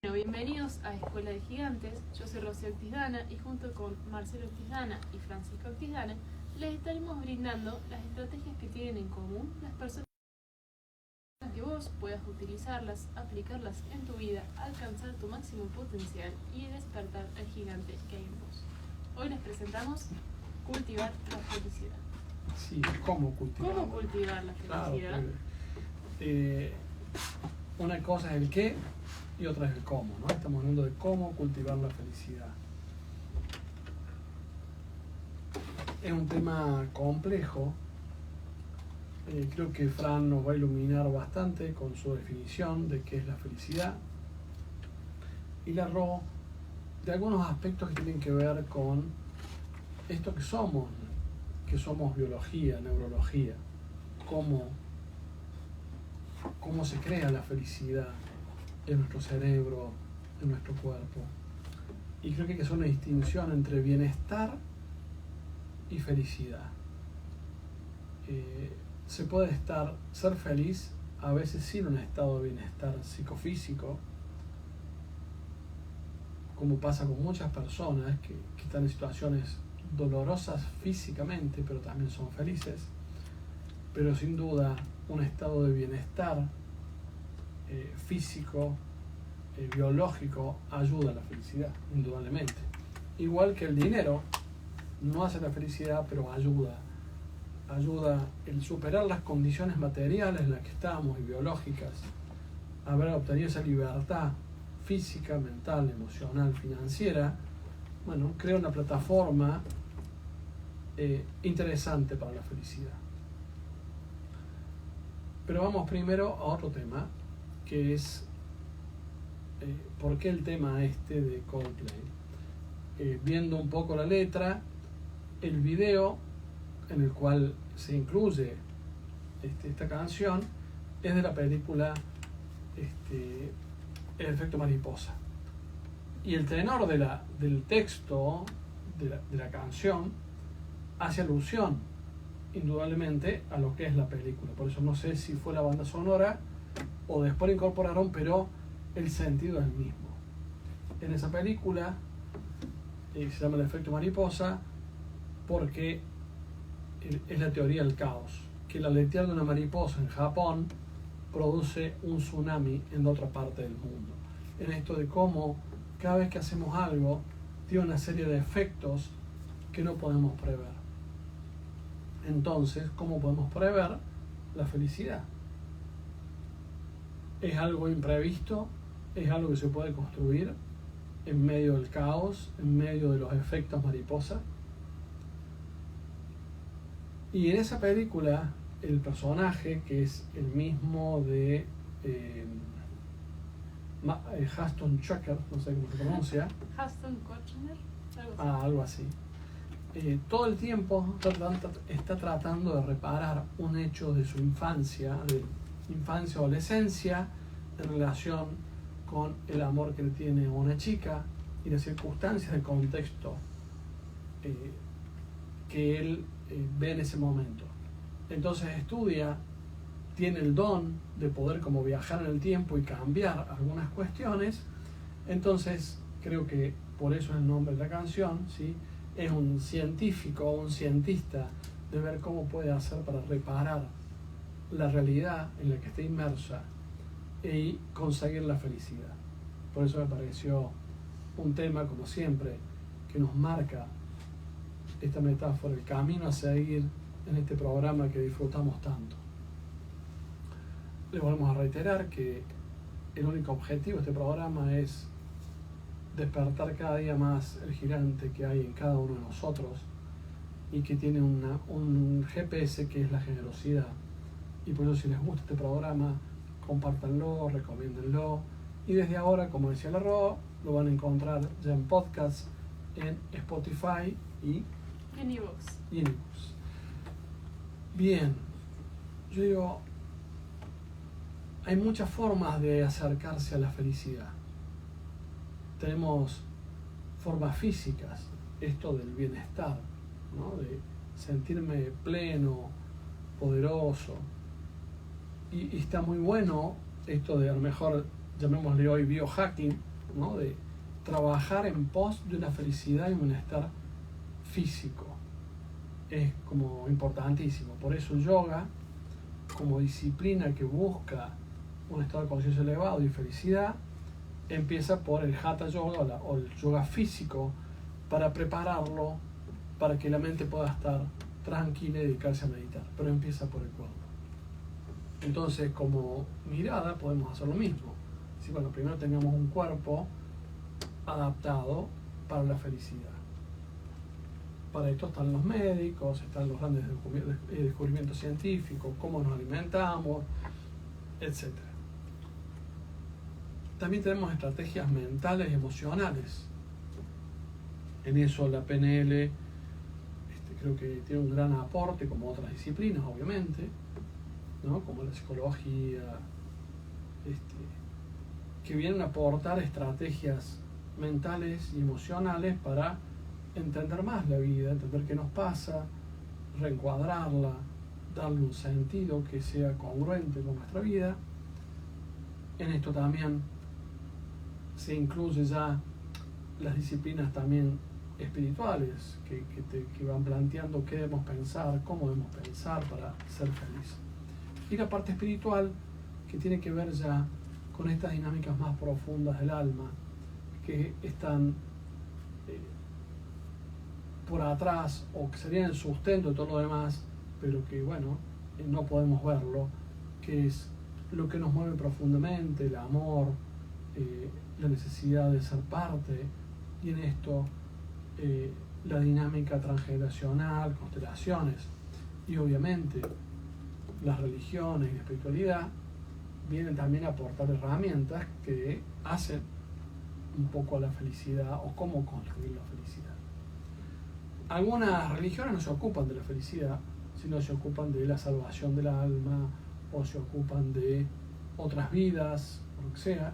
Bueno, bienvenidos a Escuela de Gigantes. Yo soy Rocío Octisdana y junto con Marcelo Octisdana y Francisco Octisdana les estaremos brindando las estrategias que tienen en común las personas para que vos puedas utilizarlas, aplicarlas en tu vida, alcanzar tu máximo potencial y despertar al gigante que hay en vos. Hoy les presentamos cultivar la felicidad. Sí, ¿cómo cultivar? ¿Cómo cultivar la felicidad? Claro, una cosa es el qué y otra es el cómo, ¿no? Estamos hablando de cómo cultivar la felicidad. Es un tema complejo. Creo que Fran nos va a iluminar bastante con su definición de qué es la felicidad. Y la Ro, de algunos aspectos que tienen que ver con esto que somos biología, neurología, cómo se crea la felicidad en nuestro cerebro, en nuestro cuerpo. Y creo que hay que hacer una distinción entre bienestar y felicidad. Se puede ser feliz a veces sin un estado de bienestar psicofísico, como pasa con muchas personas que están en situaciones dolorosas físicamente, pero también son felices. Pero sin duda un estado de bienestar físico, biológico, ayuda a la felicidad, indudablemente. Igual que el dinero no hace la felicidad, pero ayuda el superar las condiciones materiales en las que estamos y biológicas, haber obtenido esa libertad física, mental, emocional, financiera. Bueno, crea una plataforma interesante para la felicidad. Pero vamos primero a otro tema, que es ¿por qué el tema de Coldplay? Viendo un poco la letra, el video en el cual se incluye esta canción es de la película El efecto mariposa. Y el tenor del texto de la canción hace alusión indudablemente a lo que es la película. Por eso no sé si fue la banda sonora o después la incorporaron, pero el sentido es el mismo. En esa película se llama El efecto mariposa porque es la teoría del caos, que el aletear de una mariposa en Japón produce un tsunami en otra parte del mundo. En esto de cómo cada vez que hacemos algo tiene una serie de efectos que no podemos prever. Entonces, ¿cómo podemos prever la felicidad? Es algo imprevisto, es algo que se puede construir en medio del caos, en medio de los efectos mariposa. Y en esa película, el personaje, que es el mismo de Ashton Kutcher, no sé cómo se pronuncia. Ashton Kutcher, algo así. Todo el tiempo está tratando de reparar un hecho de su infancia, de infancia o adolescencia, en relación con el amor que él tiene a una chica y las circunstancias del contexto que él ve en ese momento. Entonces estudia, tiene el don de poder como viajar en el tiempo y cambiar algunas cuestiones. Entonces creo que por eso es el nombre de la canción, ¿sí? Es un científico o un cientista de ver cómo puede hacer para reparar la realidad en la que está inmersa y conseguir la felicidad. Por eso me pareció un tema, como siempre, que nos marca esta metáfora, el camino a seguir en este programa que disfrutamos tanto. Le volvemos a reiterar que el único objetivo de este programa es despertar cada día más el gigante que hay en cada uno de nosotros y que tiene un GPS que es la generosidad. Y por eso, si les gusta este programa, compártanlo, recomiéndenlo. Y desde ahora, como decía la Ro, lo van a encontrar ya en podcast, en Spotify y en iVoox. Bien, yo digo, hay muchas formas de acercarse a la felicidad. Tenemos formas físicas, esto del bienestar, ¿no? De sentirme pleno, poderoso. Y está muy bueno esto de, a lo mejor, llamémosle hoy biohacking, ¿no? De trabajar en pos de una felicidad y un bienestar físico. Es como importantísimo. Por eso el yoga, como disciplina que busca un estado de conciencia elevado y felicidad, empieza por el Hatha Yoga o el yoga físico para prepararlo para que la mente pueda estar tranquila y dedicarse a meditar, pero empieza por el cuerpo. Entonces, como mirada podemos hacer lo mismo. Si bueno, primero tengamos un cuerpo adaptado para la felicidad. Para esto están los médicos, están los grandes descubrimientos científicos, cómo nos alimentamos, etc. También tenemos estrategias mentales y emocionales. En eso la PNL creo que tiene un gran aporte, como otras disciplinas, obviamente, ¿no? Como la psicología, que vienen a aportar estrategias mentales y emocionales para entender más la vida, entender qué nos pasa, reencuadrarla, darle un sentido que sea congruente con nuestra vida. En esto también se incluye ya las disciplinas también espirituales que van planteando qué debemos pensar, cómo debemos pensar para ser felices. Y la parte espiritual que tiene que ver ya con estas dinámicas más profundas del alma que están por atrás o que serían el sustento de todo lo demás, pero que bueno, no podemos verlo, que es lo que nos mueve profundamente, el amor, la necesidad de ser parte, y en esto la dinámica transgeneracional, constelaciones, y obviamente las religiones y la espiritualidad vienen también a aportar herramientas que hacen un poco a la felicidad o cómo construir la felicidad. Algunas religiones no se ocupan de la felicidad, sino se ocupan de la salvación del alma o se ocupan de otras vidas, o lo que sea.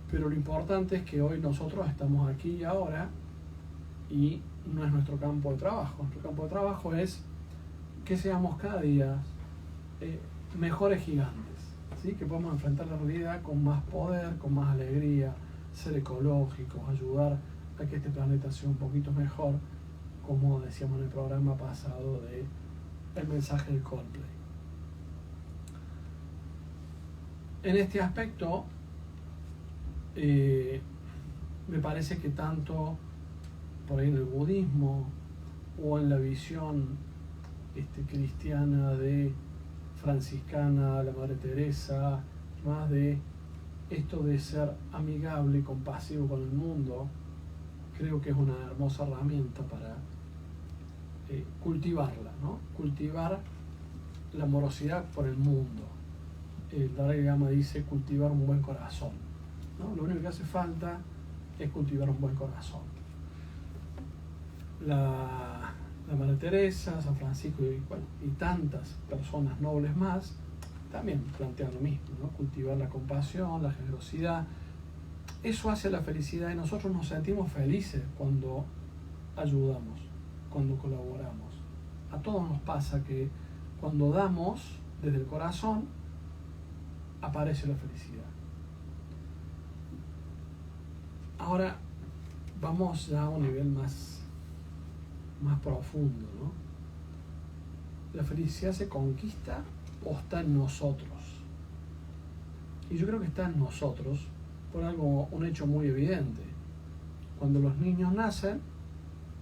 Pero lo importante es que hoy nosotros estamos aquí y ahora y no es nuestro campo de trabajo. Nuestro campo de trabajo es que seamos cada día mejores gigantes, ¿sí? Que podamos enfrentar la realidad con más poder, con más alegría, ser ecológicos, ayudar a que este planeta sea un poquito mejor, como decíamos en el programa pasado de el mensaje del Coldplay. En este aspecto me parece que tanto por ahí en el budismo o en la visión cristiana de franciscana, la Madre Teresa, más de esto de ser amigable y compasivo con el mundo, creo que es una hermosa herramienta para cultivarla, ¿no? Cultivar la amorosidad por el mundo. El Dalai Lama dice cultivar un buen corazón, ¿no? Lo único que hace falta es cultivar un buen corazón. La Madre Teresa, San Francisco y tantas personas nobles más también plantean lo mismo, ¿no? Cultivar la compasión, la generosidad. Eso hace la felicidad y nosotros nos sentimos felices cuando ayudamos, cuando colaboramos. A todos nos pasa que cuando damos desde el corazón aparece la felicidad. Ahora vamos ya a un nivel más profundo, ¿no? ¿La felicidad se conquista o está en nosotros? Y yo creo que está en nosotros por un hecho muy evidente. Cuando los niños nacen,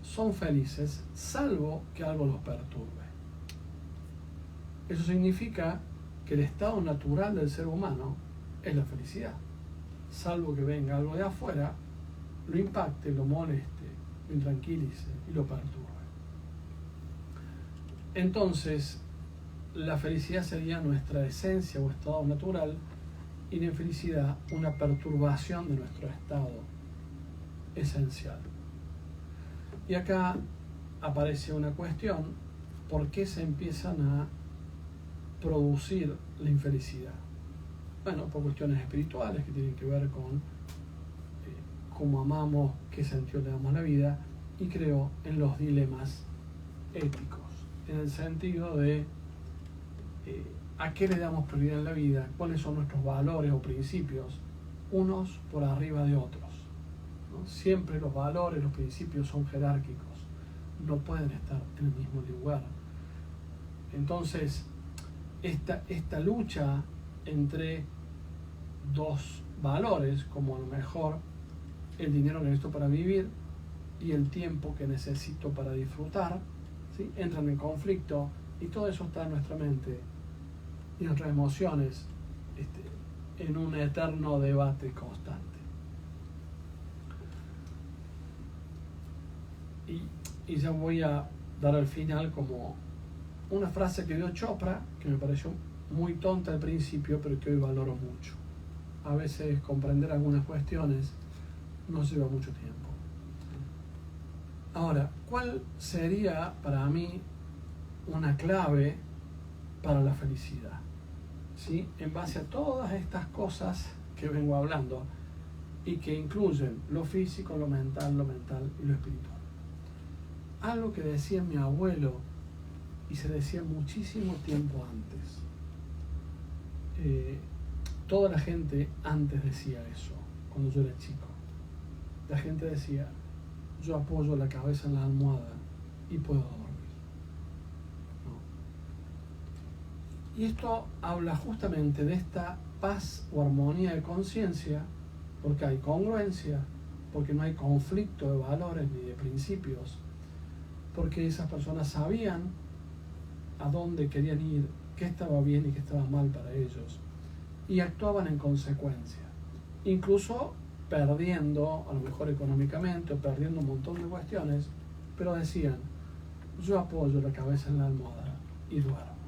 son felices, salvo que algo los perturbe. Eso significa que el estado natural del ser humano es la felicidad, salvo que venga algo de afuera, lo impacte, lo moleste, lo intranquilice y lo perturbe. Entonces, la felicidad sería nuestra esencia o estado natural y la infelicidad una perturbación de nuestro estado esencial. Y acá aparece una cuestión: ¿por qué se empiezan a producir la infelicidad? Bueno, por cuestiones espirituales que tienen que ver con cómo amamos, qué sentido le damos a la vida, y creo en los dilemas éticos, en el sentido de a qué le damos prioridad en la vida, cuáles son nuestros valores o principios, unos por arriba de otros, ¿no? Siempre los valores, los principios son jerárquicos, no pueden estar en el mismo lugar. Entonces, esta lucha entre dos valores, como a lo mejor el dinero que necesito para vivir y el tiempo que necesito para disfrutar, ¿sí?, entran en conflicto, y todo eso está en nuestra mente y nuestras emociones, en un eterno debate constante. Y ya voy a dar al final como una frase que dio Chopra, que me pareció muy tonta al principio, pero que hoy valoro mucho. A veces comprender algunas cuestiones nos lleva mucho tiempo. Ahora, ¿cuál sería para mí una clave para la felicidad? ¿Sí? En base a todas estas cosas que vengo hablando y que incluyen lo físico, lo mental y lo espiritual. Algo que decía mi abuelo y se decía muchísimo tiempo antes. Toda la gente antes decía eso, cuando yo era chico. La gente decía, yo apoyo la cabeza en la almohada y puedo dormir. ¿No? Y esto habla justamente de esta paz o armonía de conciencia, porque hay congruencia, porque no hay conflicto de valores ni de principios, porque esas personas sabían a dónde querían ir, qué estaba bien y qué estaba mal para ellos, y actuaban en consecuencia, incluso perdiendo, a lo mejor económicamente, o perdiendo un montón de cuestiones, pero decían, yo apoyo la cabeza en la almohada y duermo.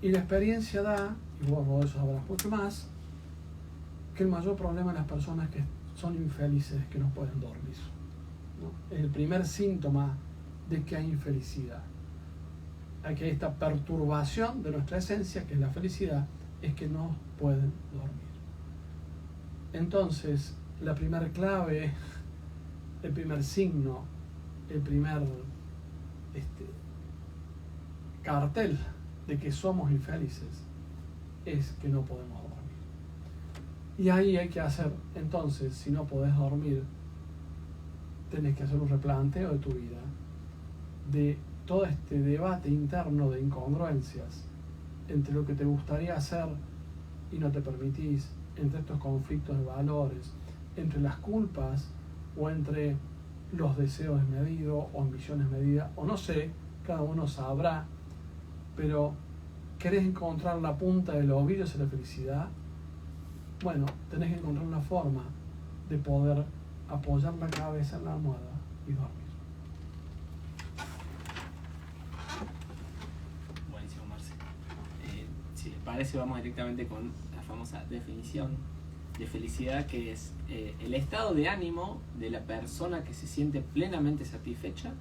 Y la experiencia da, y vos de eso sabrás mucho más, que el mayor problema de las personas que son infelices es que no pueden dormir, ¿no? Es el primer síntoma de que hay infelicidad. Que hay esta perturbación de nuestra esencia, que es la felicidad, es que no pueden dormir. Entonces, la primera clave, el primer signo, el primer cartel de que somos infelices es que no podemos dormir. Y ahí hay que hacer, entonces, si no podés dormir, tenés que hacer un replanteo de tu vida, de todo este debate interno de incongruencias entre lo que te gustaría hacer y no te permitís, entre estos conflictos de valores, entre las culpas o entre los deseos desmedidos o ambiciones medidas, o no sé, cada uno sabrá, pero ¿querés encontrar la punta del ovillo hacia la felicidad? Bueno, tenés que encontrar una forma de poder apoyar la cabeza en la almohada y dormir. Buenísimo, Marce. Si les parece, vamos directamente con la famosa definición de felicidad, que es el estado de ánimo de la persona que se siente plenamente satisfecha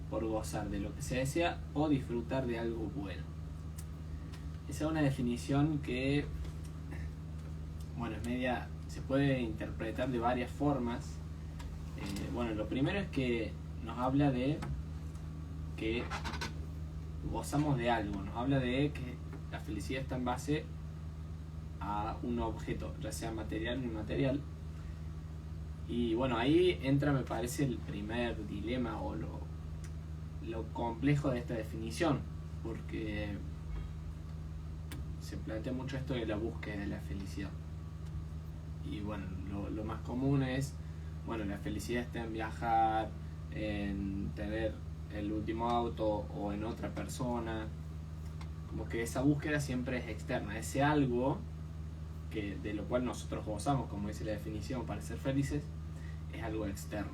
por gozar de lo que se desea o disfrutar de algo bueno. Esa es una definición que, bueno, es media, se puede interpretar de varias formas. Bueno, lo primero es que nos habla de que gozamos de algo, nos habla de que la felicidad está en base a un objeto, ya sea material o inmaterial. Y bueno, ahí entra, me parece, el primer dilema o lo complejo de esta definición, porque se plantea mucho esto de la búsqueda de la felicidad. Y bueno, lo más común es, bueno, la felicidad está en viajar, en tener el último auto o en otra persona. Como que esa búsqueda siempre es externa, ese algo de lo cual nosotros gozamos, como dice la definición, para ser felices, es algo externo.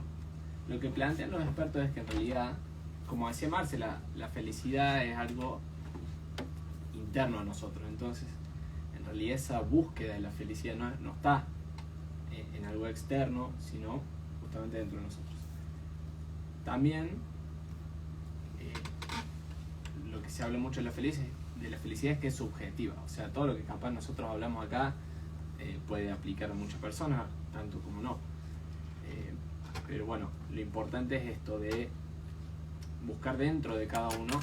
Lo que plantean los expertos es que en realidad, como decía Marce, la felicidad es algo interno a nosotros. Entonces, en realidad esa búsqueda de la felicidad no está en algo externo, sino justamente dentro de nosotros. También, lo que se habla mucho de la felicidad es que es subjetiva. O sea, todo lo que capaz nosotros hablamos acá puede aplicar a muchas personas, tanto como no. Pero bueno, lo importante es esto de buscar dentro de cada uno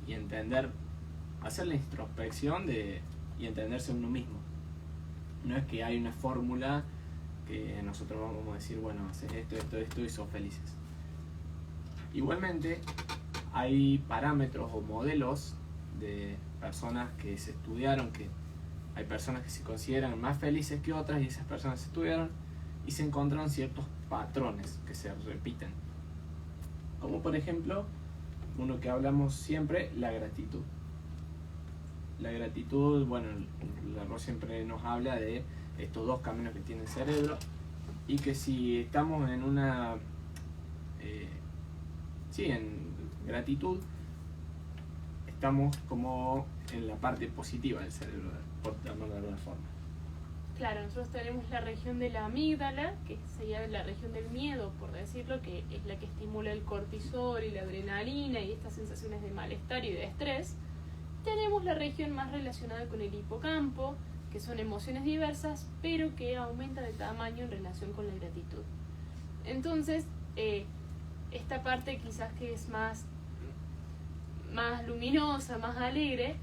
y entender hacer la introspección y entenderse uno mismo. No es que hay una fórmula que nosotros vamos a decir, bueno, haces esto y sos felices. Igualmente, hay parámetros o modelos de personas que se estudiaron, que hay personas que se consideran más felices que otras, y esas personas se estudiaron y se encontraron ciertos patrones que se repiten. Como por ejemplo, uno que hablamos siempre, la gratitud. La gratitud, bueno, la Ro siempre nos habla de estos dos caminos que tiene el cerebro, y que si estamos en una en gratitud, estamos como en la parte positiva del cerebro, por llamarlo de alguna forma. Claro, nosotros tenemos la región de la amígdala, que sería la región del miedo, por decirlo, que es la que estimula el cortisol y la adrenalina y estas sensaciones de malestar y de estrés. Tenemos la región más relacionada con el hipocampo, que son emociones diversas, pero que aumenta de tamaño en relación con la gratitud. Entonces, esta parte quizás que es más luminosa, más alegre,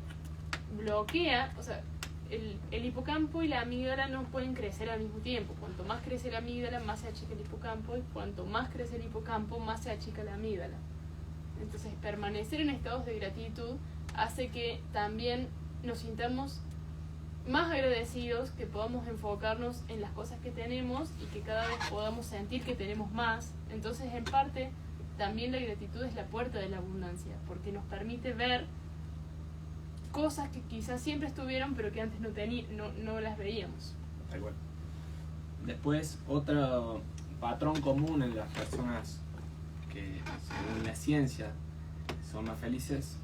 bloquea, o sea, el hipocampo y la amígdala no pueden crecer al mismo tiempo. Cuanto más crece la amígdala, más se achica el hipocampo, y cuanto más crece el hipocampo, más se achica la amígdala. Entonces, permanecer en estados de gratitud hace que también nos sintamos más agradecidos, que podamos enfocarnos en las cosas que tenemos y que cada vez podamos sentir que tenemos más. Entonces, en parte, también la gratitud es la puerta de la abundancia, porque nos permite ver cosas que quizás siempre estuvieron, pero que antes no las veíamos. Tal cual. Después, otro patrón común en las personas que, según la ciencia, son más felices,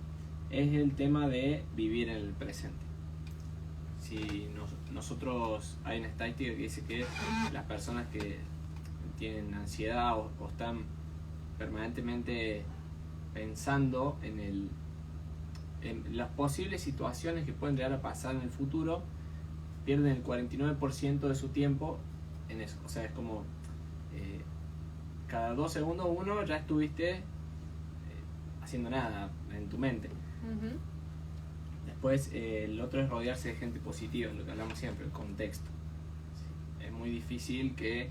es el tema de vivir en el presente. Si nosotros, hay una estadística que dice que las personas que tienen ansiedad o están permanentemente pensando en las posibles situaciones que pueden llegar a pasar en el futuro, pierden el 49% de su tiempo en eso. O sea, es como cada 2 segundos uno ya estuviste haciendo nada en tu mente. Uh-huh. Después, el otro es rodearse de gente positiva, lo que hablamos siempre, el contexto. Es muy difícil que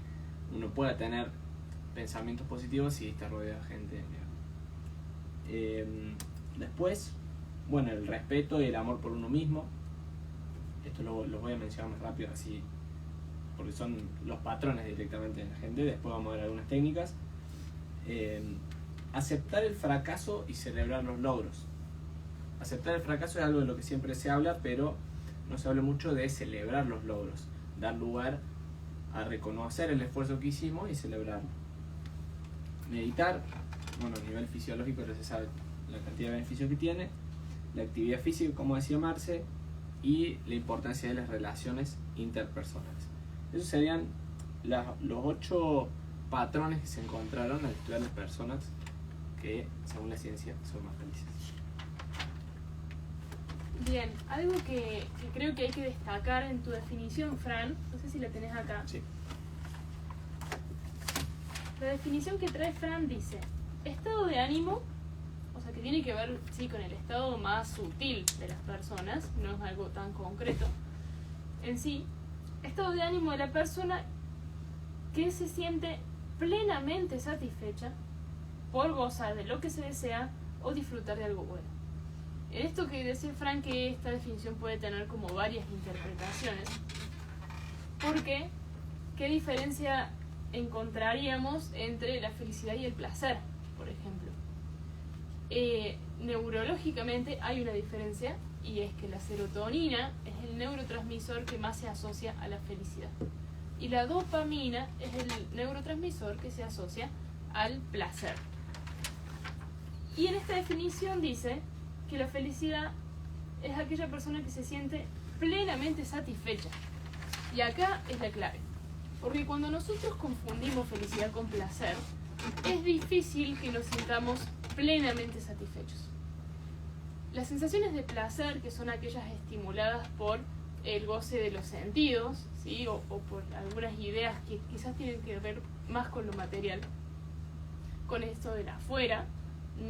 uno pueda tener pensamientos positivos si está rodeado de gente negativa. Después, bueno, el respeto y el amor por uno mismo. Esto lo voy a mencionar más rápido, así, porque son los patrones directamente de la gente. Después vamos a ver algunas técnicas. Aceptar el fracaso y celebrar los logros. Aceptar el fracaso es algo de lo que siempre se habla, pero no se habla mucho de celebrar los logros, dar lugar a reconocer el esfuerzo que hicimos y celebrarlo. Meditar, bueno, a nivel fisiológico ya se sabe la cantidad de beneficios que tiene. La actividad física, como decía Marce, y la importancia de las relaciones interpersonales. Esos serían los 8 patrones que se encontraron al estudiar las personas que, según la ciencia, son más felices. Bien, algo que creo que hay que destacar en tu definición, Fran, no sé si la tenés acá. Sí. La definición que trae Fran dice: estado de ánimo, o sea que tiene que ver sí con el estado más sutil de las personas, no es algo tan concreto en sí. Estado de ánimo de la persona que se siente plenamente satisfecha por gozar de lo que se desea o disfrutar de algo bueno. En esto que decía Fran, que esta definición puede tener como varias interpretaciones, porque ¿qué diferencia encontraríamos entre la felicidad y el placer, por ejemplo? Neurológicamente hay una diferencia, y es que la serotonina es el neurotransmisor que más se asocia a la felicidad, y la dopamina es el neurotransmisor que se asocia al placer. Y en esta definición dice que la felicidad es aquella persona que se siente plenamente satisfecha. Y acá es la clave, porque cuando nosotros confundimos felicidad con placer, es difícil que nos sintamos plenamente satisfechos. Las sensaciones de placer, que son aquellas estimuladas por el goce de los sentidos, ¿sí? o por algunas ideas que quizás tienen que ver más con lo material, con esto del afuera,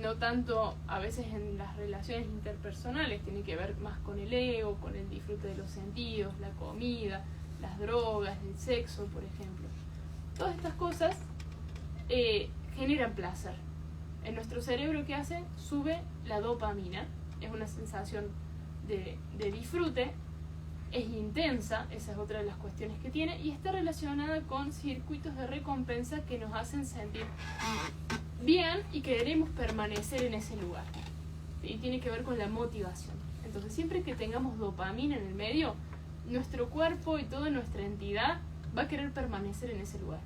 no tanto a veces en las relaciones interpersonales, tiene que ver más con el ego, con el disfrute de los sentidos, la comida, las drogas, el sexo, por ejemplo. Todas estas cosas generan placer. En nuestro cerebro, ¿qué hace? Sube la dopamina, es una sensación de disfrute, es intensa, esa es otra de las cuestiones que tiene, y está relacionada con circuitos de recompensa que nos hacen sentir bien y que queremos permanecer en ese lugar. Y tiene que ver con la motivación. Entonces, siempre que tengamos dopamina en el medio, nuestro cuerpo y toda nuestra entidad va a querer permanecer en ese lugar.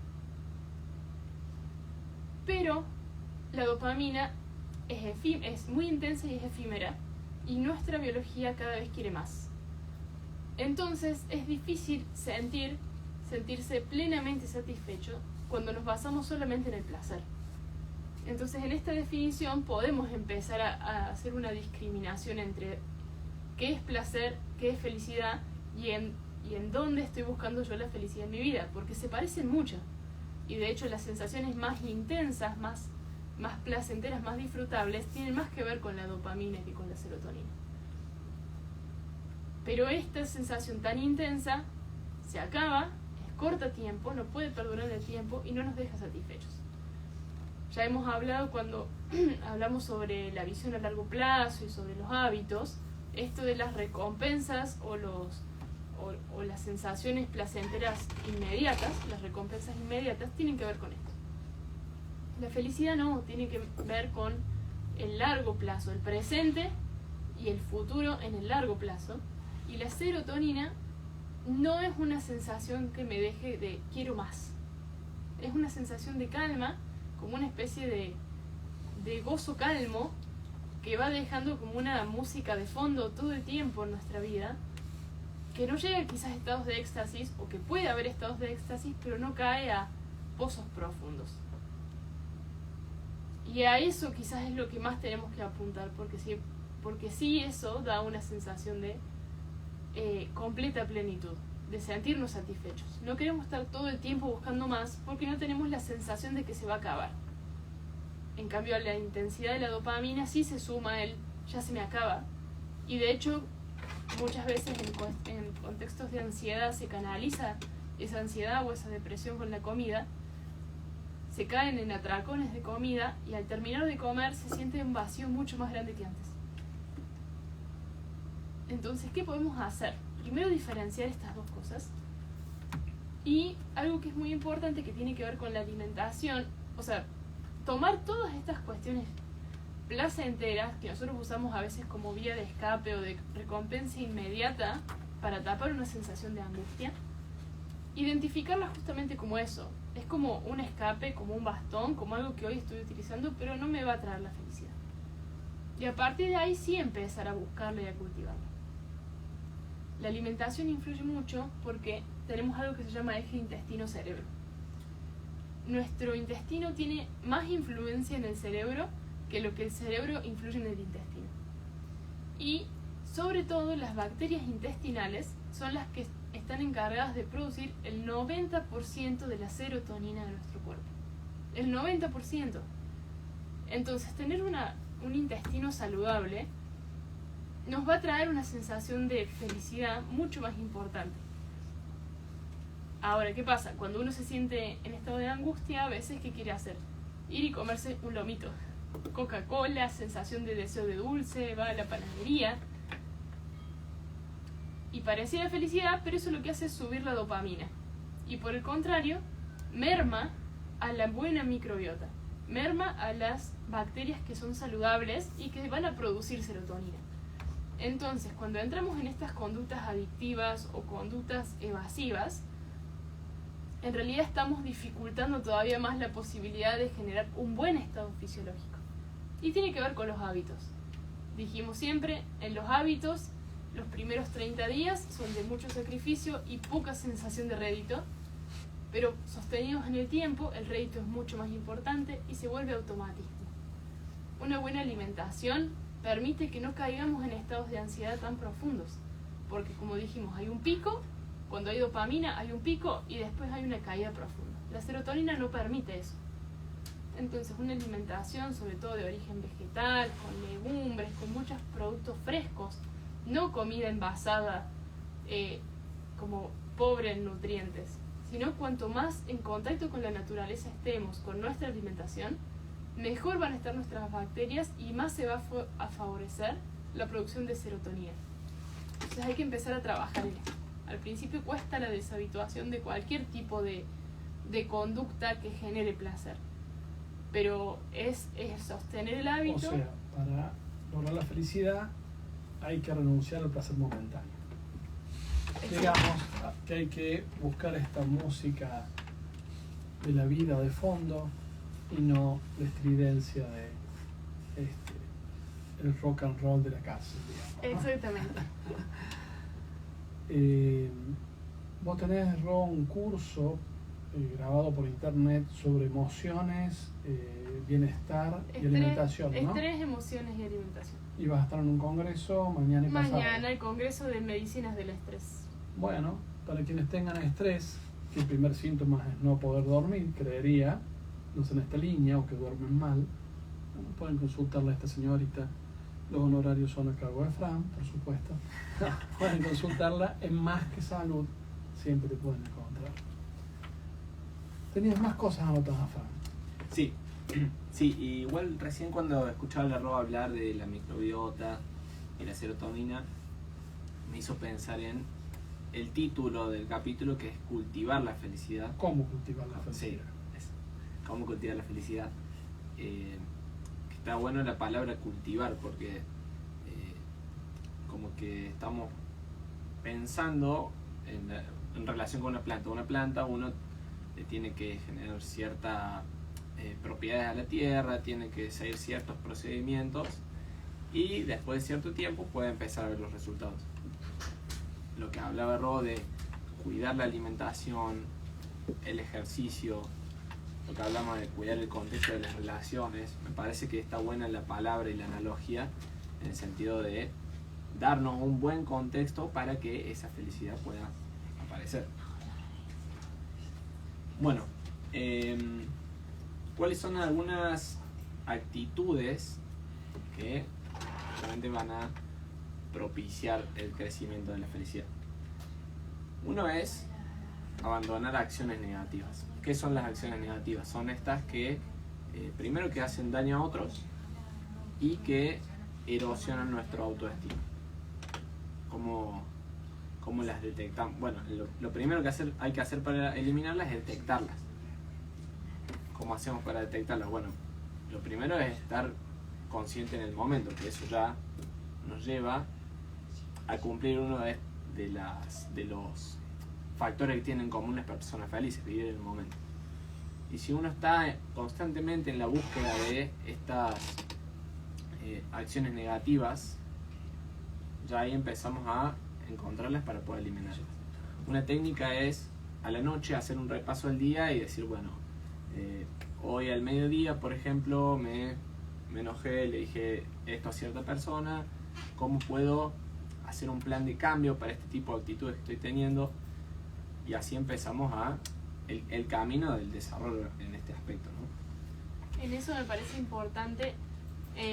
Pero la dopamina es muy intensa y es efímera, y nuestra biología cada vez quiere más. Entonces es difícil sentirse plenamente satisfecho cuando nos basamos solamente en el placer. Entonces, en esta definición podemos empezar a hacer una discriminación entre qué es placer, qué es felicidad y en dónde estoy buscando yo la felicidad en mi vida, porque se parecen mucho. Y de hecho las sensaciones más intensas, más placenteras, más disfrutables, tienen más que ver con la dopamina que con la serotonina. Pero esta sensación tan intensa se acaba, es corta tiempo, no puede perdurar en el tiempo y no nos deja satisfechos. Ya hemos hablado cuando hablamos sobre la visión a largo plazo y sobre los hábitos, esto de las recompensas o las sensaciones placenteras inmediatas, las recompensas inmediatas, tienen que ver con esto. La felicidad no, tiene que ver con el largo plazo, el presente y el futuro en el largo plazo. Y la serotonina no es una sensación que me deje de quiero más. Es una sensación de calma, como una especie de gozo calmo que va dejando como una música de fondo todo el tiempo en nuestra vida, que no llega quizás a estados de éxtasis, o que puede haber estados de éxtasis, pero no cae a pozos profundos. Y a eso quizás es lo que más tenemos que apuntar, porque sí eso da una sensación de completa plenitud, de sentirnos satisfechos. No queremos estar todo el tiempo buscando más porque no tenemos la sensación de que se va a acabar. En cambio, a la intensidad de la dopamina sí se suma el ya se me acaba. Y de hecho, muchas veces en contextos de ansiedad se canaliza esa ansiedad o esa depresión con la comida. Se caen en atracones de comida y al terminar de comer se siente un vacío mucho más grande que antes. Entonces, ¿qué podemos hacer? Primero, diferenciar estas dos cosas. Y algo que es muy importante, que tiene que ver con la alimentación, o sea, tomar todas estas cuestiones placenteras que nosotros usamos a veces como vía de escape o de recompensa inmediata para tapar una sensación de angustia, identificarla justamente como eso. Es como un escape, como un bastón, como algo que hoy estoy utilizando, pero no me va a traer la felicidad. Y a partir de ahí sí empezar a buscarla y a cultivarla. La alimentación influye mucho porque tenemos algo que se llama eje intestino-cerebro. Nuestro intestino tiene más influencia en el cerebro que lo que el cerebro influye en el intestino. Y sobre todo las bacterias intestinales son las que están encargadas de producir el 90% de la serotonina de nuestro cuerpo. El 90%. Entonces, tener un intestino saludable nos va a traer una sensación de felicidad mucho más importante. Ahora, ¿qué pasa? Cuando uno se siente en estado de angustia, a veces, ¿qué quiere hacer? Ir y comerse un lomito. Coca-Cola, sensación de deseo de dulce, va a la panadería. Y pareciera felicidad, pero eso lo que hace es subir la dopamina. Y por el contrario, merma a la buena microbiota. Merma a las bacterias que son saludables y que van a producir serotonina. Entonces, cuando entramos en estas conductas adictivas o conductas evasivas, en realidad estamos dificultando todavía más la posibilidad de generar un buen estado fisiológico. Y tiene que ver con los hábitos. Dijimos siempre, en los hábitos, los primeros 30 días son de mucho sacrificio y poca sensación de rédito, pero sostenidos en el tiempo, el rédito es mucho más importante y se vuelve automatismo. Una buena alimentación permite que no caigamos en estados de ansiedad tan profundos, porque como dijimos, hay un pico, cuando hay dopamina hay un pico y después hay una caída profunda. La serotonina no permite eso. Entonces una alimentación sobre todo de origen vegetal, con legumbres, con muchos productos frescos, no comida envasada como pobre en nutrientes, sino cuanto más en contacto con la naturaleza estemos con nuestra alimentación, mejor van a estar nuestras bacterias y más se va a favorecer la producción de serotonina. Entonces hay que empezar a trabajar en esto. Al principio cuesta la deshabituación de cualquier tipo de conducta que genere placer, pero es sostener el hábito. O sea, para lograr la felicidad hay que renunciar al placer momentáneo. Digamos que hay que buscar esta música de la vida de fondo y no la estridencia de el rock and roll de la cárcel, digamos, ¿no? Exactamente. Vos tenés, Ro, un curso grabado por internet sobre emociones, bienestar y alimentación, ¿no? Estrés, emociones y alimentación. Y vas a estar en un congreso mañana y pasado. Mañana el Congreso de Medicinas del Estrés. Bueno, para quienes tengan estrés, que el primer síntoma es no poder dormir, creería, no sé, en esta línea, o que duermen mal, bueno, pueden consultarle a esta señorita. Los honorarios son a cargo de Fran, por supuesto. Pueden consultarla en Más que Salud, siempre te pueden encontrar. Tenías más cosas anotadas, Fran. Sí, sí, igual recién cuando escuchaba a Ro hablar de la microbiota y la serotonina, me hizo pensar en el título del capítulo, que es Cultivar la felicidad. ¿Cómo cultivar la felicidad? Sí, eso. ¿Cómo cultivar la felicidad? Que está bueno la palabra cultivar, porque como que estamos pensando en relación con una planta. Una planta uno le tiene que generar ciertas propiedades a la tierra, tiene que seguir ciertos procedimientos y después de cierto tiempo puede empezar a ver los resultados. Lo que hablaba Ro de cuidar la alimentación, el ejercicio, lo que hablamos de cuidar el contexto de las relaciones, me parece que está buena la palabra y la analogía en el sentido de darnos un buen contexto para que esa felicidad pueda aparecer. Bueno, ¿cuáles son algunas actitudes que realmente van a propiciar el crecimiento de la felicidad? Uno es abandonar acciones negativas. ¿Qué son las acciones negativas? Son estas que primero que hacen daño a otros y que erosionan nuestra autoestima. ¿Cómo las detectamos? Bueno, lo primero que hay que hacer para eliminarlas es detectarlas. ¿Cómo hacemos para detectarlas? Bueno, lo primero es estar consciente en el momento, que eso ya nos lleva a cumplir uno de los factores que tienen en común las personas felices, vivir en el momento. Y si uno está constantemente en la búsqueda de estas acciones negativas, ya ahí empezamos a encontrarlas para poder eliminarlas. Una técnica es a la noche hacer un repaso del día y decir, bueno, hoy al mediodía, por ejemplo, me enojé, le dije esto a cierta persona, ¿cómo puedo hacer un plan de cambio para este tipo de actitudes que estoy teniendo? Y así empezamos el camino del desarrollo en este aspecto, ¿no? En eso me parece importante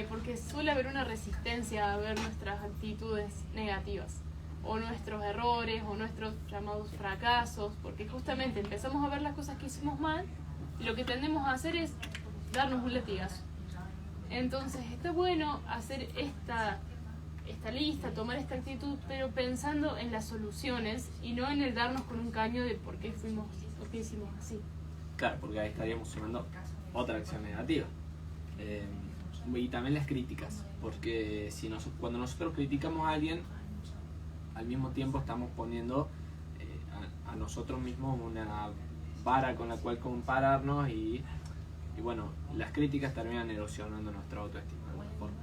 porque suele haber una resistencia a ver nuestras actitudes negativas o nuestros errores o nuestros llamados fracasos, porque justamente empezamos a ver las cosas que hicimos mal y lo que tendemos a hacer es darnos un latigazo. Entonces está bueno hacer esta lista, tomar esta actitud, pero pensando en las soluciones y no en el darnos con un caño de por qué hicimos así. Claro, porque ahí estaríamos sumando otra acción negativa. Y también las críticas, porque cuando nosotros criticamos a alguien, al mismo tiempo estamos poniendo a nosotros mismos una vara con la cual compararnos y bueno, las críticas terminan erosionando nuestra autoestima de alguna forma.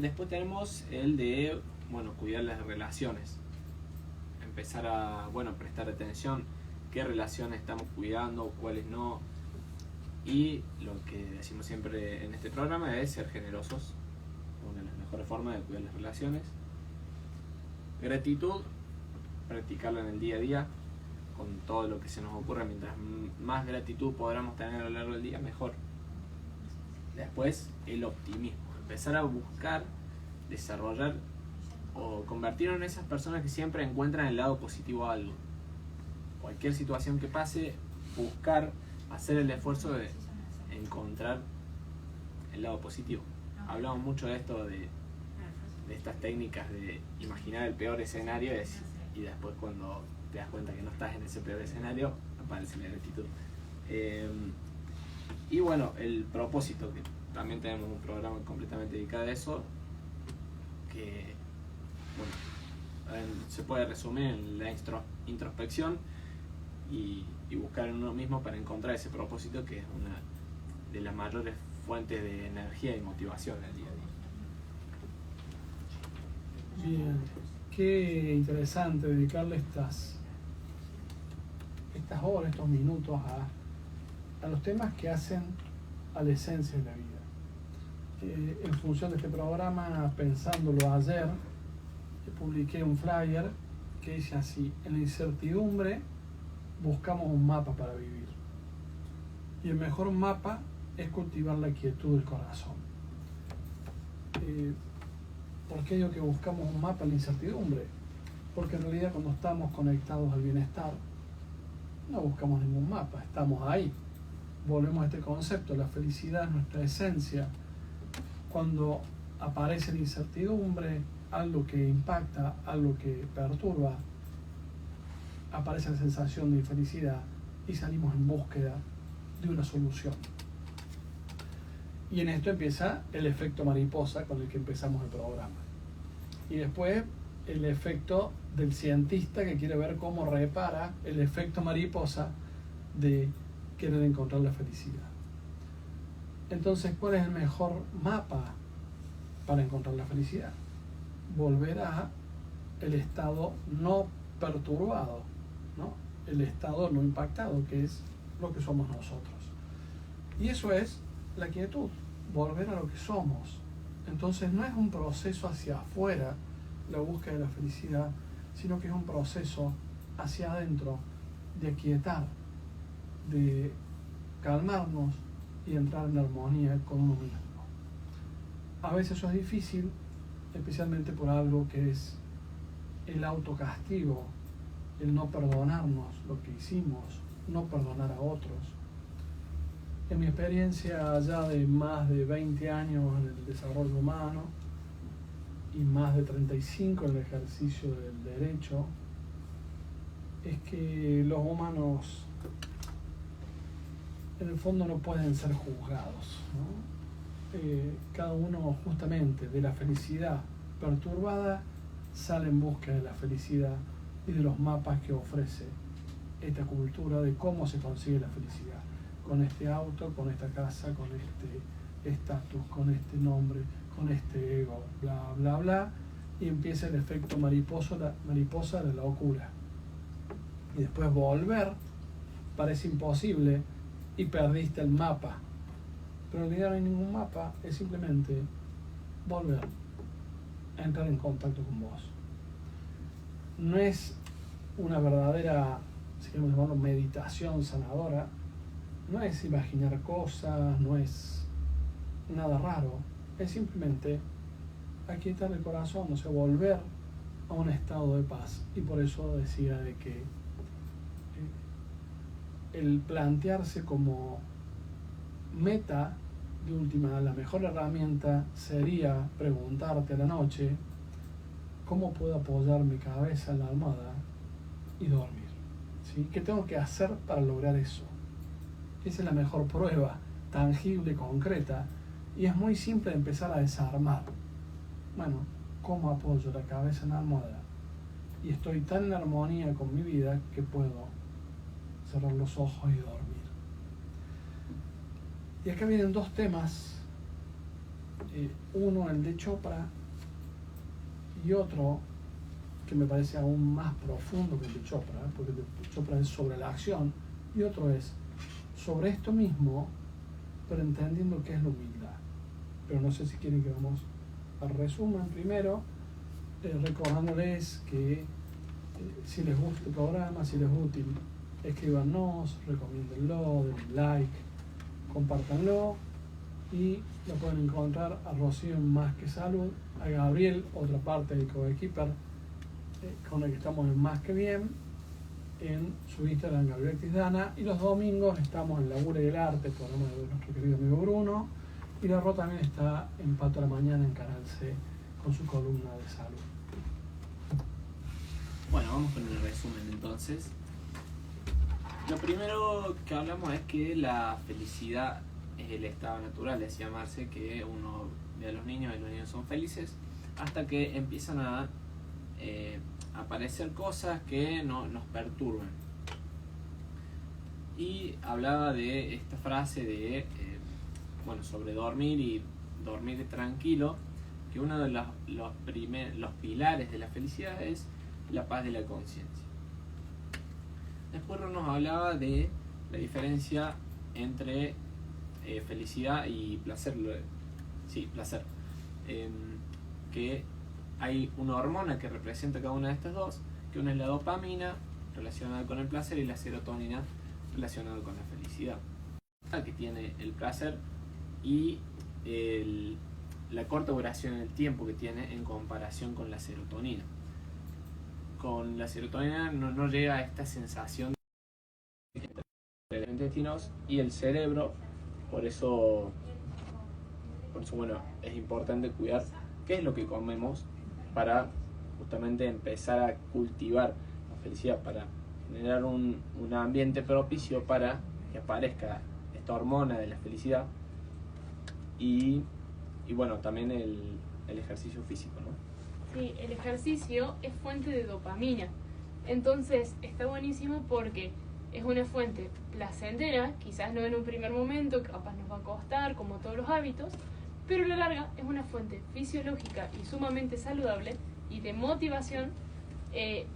Después tenemos el de, bueno, cuidar las relaciones. Empezar a, prestar atención qué relaciones estamos cuidando, cuáles no. Y lo que decimos siempre en este programa es ser generosos. Una de las mejores formas de cuidar las relaciones. Gratitud, practicarla en el día a día. con todo lo que se nos ocurre. Mientras más gratitud podamos tener a lo largo del día, mejor. Después, el optimismo. Empezar a buscar, desarrollar o convertirnos en esas personas que siempre encuentran el lado positivo a algo. Cualquier situación que pase, buscar, hacer el esfuerzo de encontrar el lado positivo. Hablamos mucho de esto, de estas técnicas de imaginar el peor escenario y después cuando te das cuenta que no estás en ese peor escenario, aparece la gratitud. Y bueno, el propósito, que también tenemos un programa completamente dedicado a eso, que bueno, se puede resumir en la introspección y buscar en uno mismo para encontrar ese propósito, que es una de las mayores fuentes de energía y motivación del día a día. Bien, qué interesante dedicarle estas horas, estos minutos a los temas que hacen a la esencia de la vida. En función de este programa, pensándolo ayer, publiqué un flyer que dice así: en la incertidumbre buscamos un mapa para vivir, y el mejor mapa es cultivar la quietud del corazón. ¿Por qué digo que buscamos un mapa en la incertidumbre? Porque en realidad cuando estamos conectados al bienestar no buscamos ningún mapa, estamos ahí. Volvemos a este concepto: la felicidad es nuestra esencia. Cuando aparece la incertidumbre, algo que impacta, algo que perturba, aparece la sensación de infelicidad y salimos en búsqueda de una solución. Y en esto empieza el efecto mariposa con el que empezamos el programa. Y después el efecto del cientista que quiere ver cómo repara el efecto mariposa de querer encontrar la felicidad. Entonces, ¿cuál es el mejor mapa para encontrar la felicidad? Volver a el estado no perturbado, ¿no? El estado no impactado, que es lo que somos nosotros. Y eso es la quietud, volver a lo que somos. Entonces no es un proceso hacia afuera la búsqueda de la felicidad, sino que es un proceso hacia adentro de aquietar, de calmarnos y entrar en armonía con uno mismo. A veces eso es difícil, especialmente por algo que es el autocastigo, el no perdonarnos lo que hicimos, no perdonar a otros. En mi experiencia ya de más de 20 años en el desarrollo humano y más de 35 en el ejercicio del derecho, es que los humanos en el fondo no pueden ser juzgados, ¿no? Cada uno justamente de la felicidad perturbada sale en busca de la felicidad y de los mapas que ofrece esta cultura de cómo se consigue la felicidad. Con este auto, con esta casa, con este estatus, con este nombre, con este ego, bla, bla, bla, y empieza el efecto mariposa de la locura. Y después volver parece imposible y perdiste el mapa. Pero en realidad no hay ningún mapa, es simplemente volver a entrar en contacto con vos. No es una verdadera, si queremos llamarlo, meditación sanadora. No es imaginar cosas, no es nada raro, es simplemente aquietar el corazón, o sea, volver a un estado de paz. Y por eso decía de que el plantearse como meta, de última, la mejor herramienta sería preguntarte a la noche: ¿cómo puedo apoyar mi cabeza en la almohada y dormir? ¿Sí? ¿Qué tengo que hacer para lograr eso? Esa es la mejor prueba, tangible, concreta, y es muy simple empezar a desarmar. Bueno, ¿cómo apoyo la cabeza en la almohada? Y estoy tan en armonía con mi vida que puedo cerrar los ojos y dormir. Y acá vienen dos temas, uno el de Chopra y otro que me parece aún más profundo que el de Chopra, porque el de Chopra es sobre la acción, y otro es sobre esto mismo, pero entendiendo qué es la humildad. Pero no sé si quieren que vamos al resumen primero, recordándoles que Si les gusta el programa, si les es útil, escríbanos, recomiéndenlo, denle like, compártanlo y lo pueden encontrar a Rocío en Más que Salud, a Gabriel, otra parte del coequiper con el que estamos en Más que Bien, en su Instagram Gabriel Tisdana, y los domingos estamos en Labura y el Arte, programa de nuestro querido amigo Bruno, y la Ro también está en Pato a la Mañana en Canal C con su columna de salud. Bueno, vamos con el resumen entonces. Lo primero que hablamos es que la felicidad es el estado natural. Decía Marce que uno ve a los niños y los niños son felices hasta que empiezan a aparecer cosas que nos perturban. Y hablaba de esta frase de sobre dormir y dormir tranquilo, que uno de los pilares de la felicidad es la paz de la conciencia. Después nos hablaba de la diferencia entre felicidad y placer. Placer. Que hay una hormona que representa cada una de estas dos, que una es la dopamina, relacionada con el placer, y la serotonina, relacionada con la felicidad. Que tiene el placer y la corta duración en el tiempo que tiene en comparación con la serotonina. Con la serotonina no llega a esta sensación de los intestinos y el cerebro, por eso es importante cuidar qué es lo que comemos para justamente empezar a cultivar la felicidad, para generar un ambiente propicio para que aparezca esta hormona de la felicidad y también el ejercicio físico, ¿no? Sí, el ejercicio es fuente de dopamina. Entonces está buenísimo porque es una fuente placentera, quizás no en un primer momento, capaz nos va a costar, como todos los hábitos, pero a la larga es una fuente fisiológica y sumamente saludable y de motivación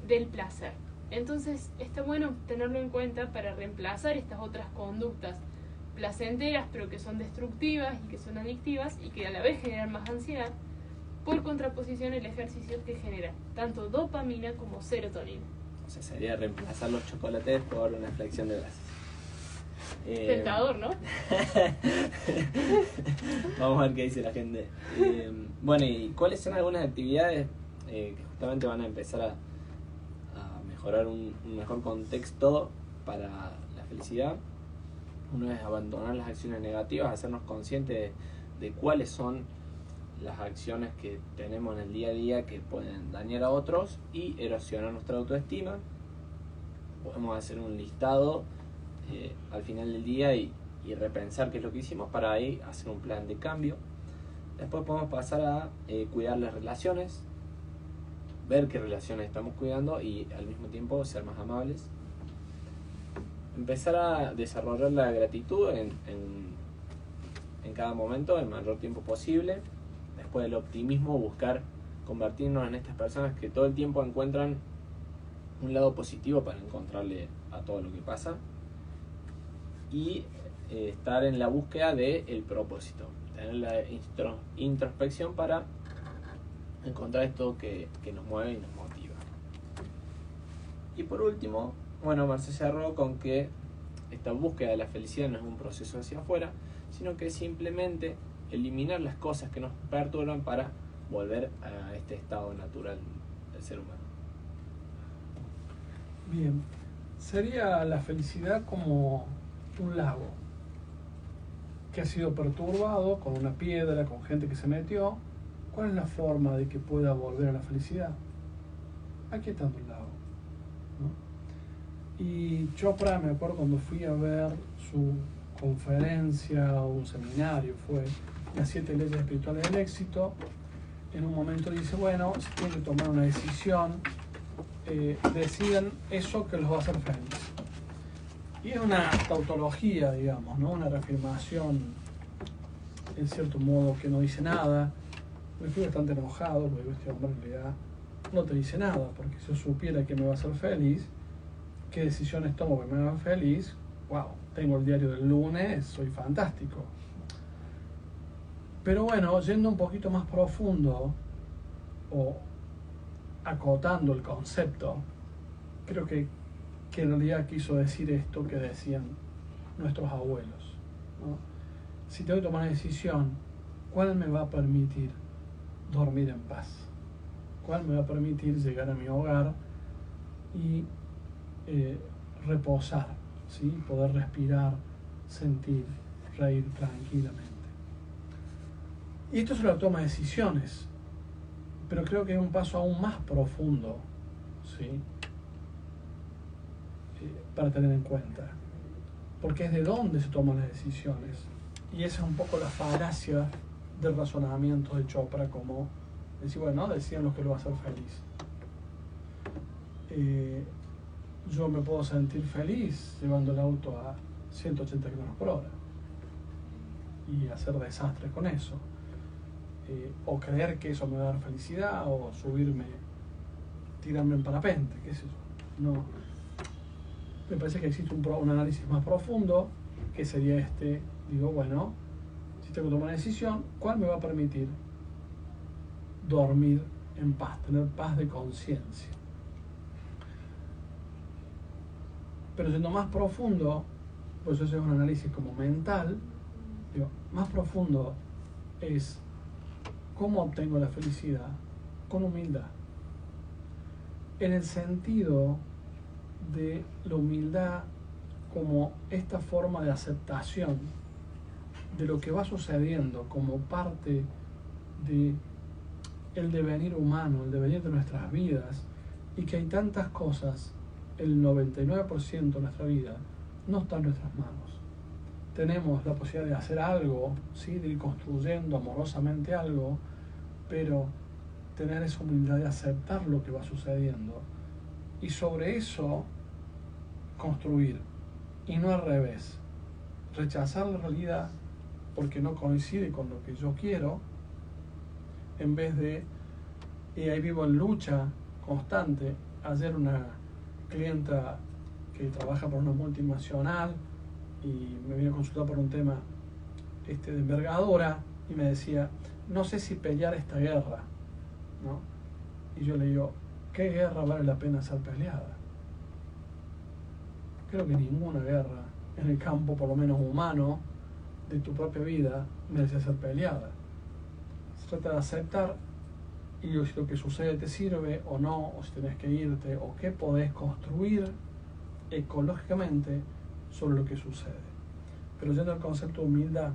del placer. Entonces está bueno tenerlo en cuenta para reemplazar estas otras conductas placenteras pero que son destructivas y que son adictivas y que a la vez generan más ansiedad. Por contraposición, el ejercicio que genera tanto dopamina como serotonina. O sea, sería reemplazar los chocolates por una flexión de brazos. Tentador, ¿no? Vamos a ver qué dice la gente. ¿Y cuáles son algunas actividades que justamente van a empezar a mejorar un mejor contexto para la felicidad? Uno es abandonar las acciones negativas, hacernos conscientes de cuáles son las acciones que tenemos en el día a día que pueden dañar a otros y erosionar nuestra autoestima. Podemos hacer un listado al final del día y repensar qué es lo que hicimos para ahí hacer un plan de cambio. Después podemos pasar a cuidar las relaciones, ver qué relaciones estamos cuidando y al mismo tiempo ser más amables. Empezar a desarrollar la gratitud en cada momento, el mayor tiempo posible. Después del optimismo, buscar convertirnos en estas personas que todo el tiempo encuentran un lado positivo para encontrarle a todo lo que pasa. Y estar en la búsqueda del propósito, tener la introspección para encontrar esto que nos mueve y nos motiva. Y por último, Marce cerró con que esta búsqueda de la felicidad no es un proceso hacia afuera, sino que es simplemente eliminar las cosas que nos perturban para volver a este estado natural del ser humano. Bien, sería la felicidad como un lago que ha sido perturbado con una piedra, con gente que se metió. ¿Cuál es la forma de que pueda volver a la felicidad? Aquí está el lago, ¿no? Y Chopra, me acuerdo cuando fui a ver su conferencia o un seminario, fue Las 7 leyes espirituales del éxito. En un momento dice, si tienen que tomar una decisión, decidan eso que los va a hacer felices. Y es una tautología, digamos, ¿no? Una reafirmación, en cierto modo, que no dice nada. Me fui bastante enojado porque este hombre en realidad no te dice nada, porque si yo supiera que me va a hacer feliz, qué decisiones tomo que me hagan feliz, tengo el diario del lunes, soy fantástico. Pero yendo un poquito más profundo o acotando el concepto, creo que en realidad quiso decir esto que decían nuestros abuelos, ¿no? Si tengo que tomar una decisión, ¿cuál me va a permitir dormir en paz? ¿Cuál me va a permitir llegar a mi hogar y reposar, ¿sí? Poder respirar, sentir, reír tranquilamente? Y esto es una toma de decisiones, pero creo que hay un paso aún más profundo, ¿sí? Para tener en cuenta, porque es de dónde se toman las decisiones, y esa es un poco la falacia del razonamiento de Chopra, como decir, bueno, decían los que lo va a hacer feliz. Yo me puedo sentir feliz llevando el auto a 180 km/h y hacer desastres con eso, o creer que eso me va a dar felicidad, o subirme, tirarme en parapente, qué sé yo. No, me parece que existe un análisis más profundo, que sería este. Digo, bueno, si tengo que tomar una decisión, ¿cuál me va a permitir dormir en paz, tener paz de conciencia? Pero siendo más profundo, pues eso es un análisis como mental, digo, más profundo es cómo obtengo la felicidad con humildad, en el sentido de la humildad como esta forma de aceptación de lo que va sucediendo como parte de el devenir humano, el devenir de nuestras vidas, y que hay tantas cosas, el 99% de nuestra vida no está en nuestras manos. Tenemos la posibilidad de hacer algo, ¿sí? De ir construyendo amorosamente algo, pero tener esa humildad de aceptar lo que va sucediendo y sobre eso construir, y no al revés, rechazar la realidad porque no coincide con lo que yo quiero, en vez de, y ahí vivo en lucha constante. Ayer una clienta que trabaja por una multinacional y me vino a consultar por un tema de envergadura, y me decía, no sé si pelear esta guerra, ¿no? Y yo le digo, ¿qué guerra vale la pena ser peleada? Creo que ninguna guerra en el campo, por lo menos humano, de tu propia vida merece ser peleada. Se trata de aceptar, y si lo que sucede te sirve o no, o si tenés que irte, o qué podés construir ecológicamente sobre lo que sucede. Pero yendo al concepto de humildad,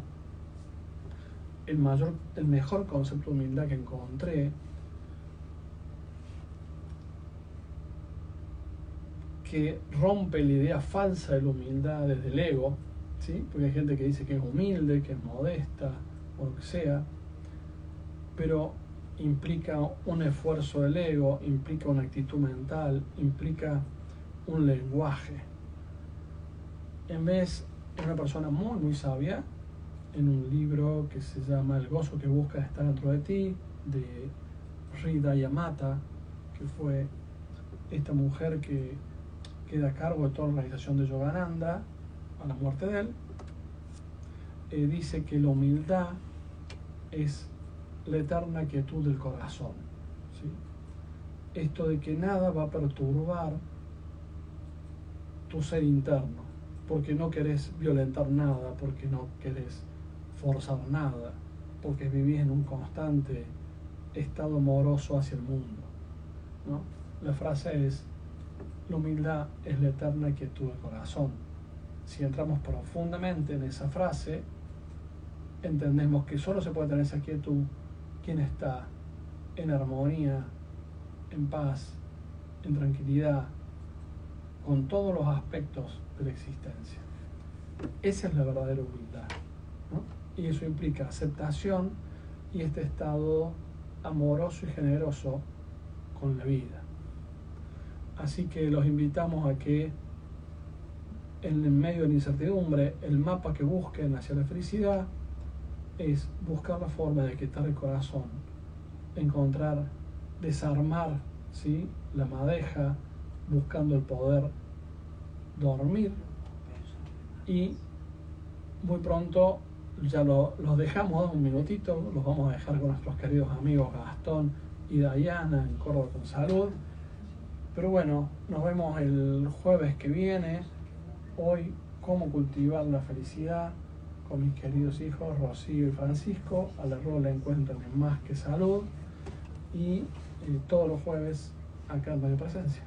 el mejor concepto de humildad que encontré, que rompe la idea falsa de la humildad desde el ego, ¿sí? Porque hay gente que dice que es humilde, que es modesta, o lo que sea, pero implica un esfuerzo del ego, implica una actitud mental, implica un lenguaje. En vez, es una persona muy, muy sabia, en un libro que se llama El gozo que buscas está dentro de ti, de Rida Yamata, que fue esta mujer que queda a cargo de toda la organización de Yogananda a la muerte de él. Dice que la humildad es la eterna quietud del corazón, ¿sí? Esto de que nada va a perturbar tu ser interno, porque no querés violentar nada, porque no querés forzar nada, porque vivís en un constante estado amoroso hacia el mundo, ¿no? La frase es, la humildad es la eterna quietud del corazón. Si entramos profundamente en esa frase, entendemos que solo se puede tener esa quietud quien está en armonía, en paz, en tranquilidad, con todos los aspectos de la existencia. Esa es la verdadera humildad, ¿no? Y eso implica aceptación y este estado amoroso y generoso con la vida. Así que los invitamos a que en el medio de la incertidumbre, el mapa que busquen hacia la felicidad es buscar la forma de quitar el corazón, encontrar, desarmar, ¿sí?, la madeja, buscando el poder dormir, y muy pronto ya los dejamos un minutito, los vamos a dejar con nuestros queridos amigos Gastón y Dayana en Córdoba con Salud, Pero bueno, nos vemos el jueves que viene. Hoy, cómo cultivar la felicidad con mis queridos hijos Rocío y Francisco. A la Ro la encuentran en Más que Salud. Y todos los jueves acá en Radio Presencia.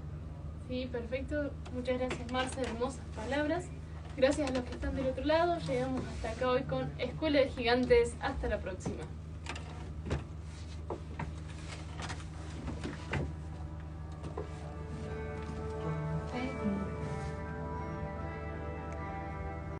Sí, perfecto. Muchas gracias, Marce. Hermosas palabras. Gracias a los que están del otro lado. Llegamos hasta acá hoy con Escuela de Gigantes. Hasta la próxima.